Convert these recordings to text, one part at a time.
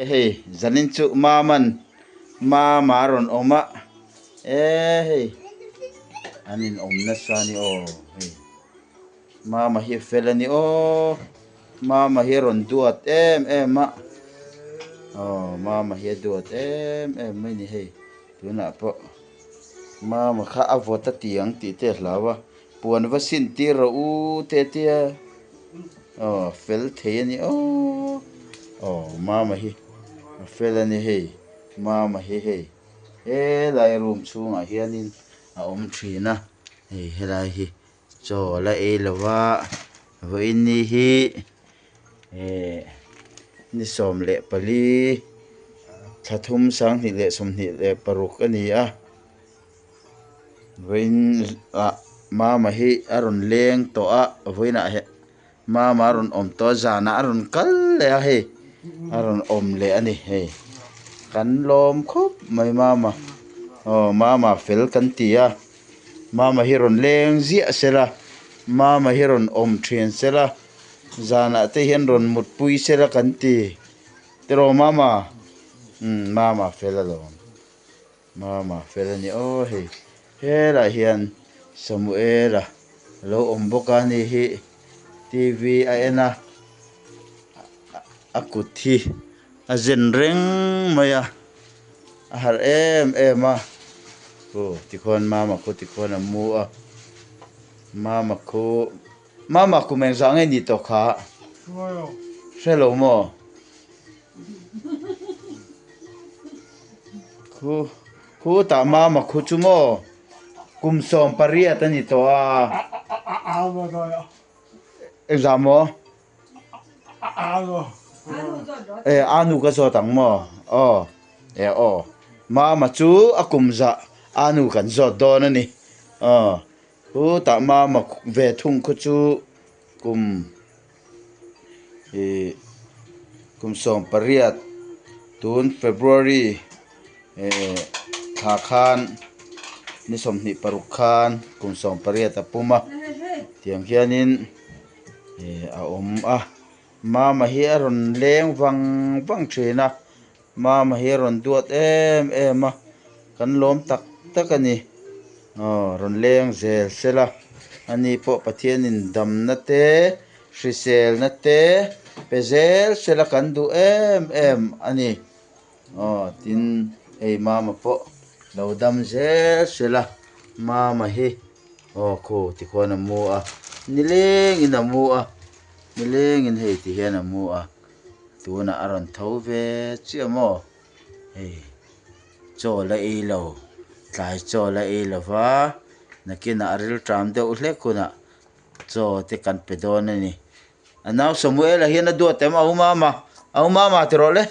Hey, zanin cu maman maron oma. Hey. Anin omna sani hey. Mama hi felani Mama hi ron duat ma. Mama hi duat mai ni hey. Tuna po. Mama kha avota tiang ti te hlawa. Puan vasin ti ro te tia. Fel the ni mama hi. Felani hey. Mama hi. Lai room chunga hianin thina helai hi cho la lawa voini hi ni som le pali thathum sang ni le som ni le paruk ani voin mama hi aron leng to voina he mama aron om to jana aron kal le he aron om le ani he kan lom khop mai mama mama fel kan tia mama hiron leng zia sela mama hiron om thien sela zana te hian ron mut pui sela kan ti tero mama mama felalom mama felani hela hian samuela lo om boka ni hi tv aena akuthi azen reng maya har ema tikon mama ko tikon amu mama ko meng sang ni to kha hello mo ko ta mama ko chu mo kum som paria ta ni to exam mo anu ka so tang mo mama chu akumza anu kan zot don ani ta mama ve thung khu chu kum som pariat tun February khan ni som ni parukhan kum som pariat apuma tiang hianin mama hi aron leng wang thina mama hi ron duat ma kan lom tak ani ron leng zel sela ani po pathianin dam na te hrisel na te pezel sela kan du ani tin mama po lo dam zel sela mama hi ko tikona mu nileng ina mu nileng in hei ti hian mu tuna aron thove chiamo cho la lo tlai cho la lova nakina aril tram de ule kuna cho te kan pedon ani anaw samuel hian adu tem au mama terole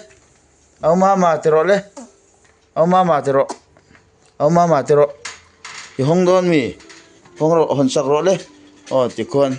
i hongdon mi hongro hon sak role tikon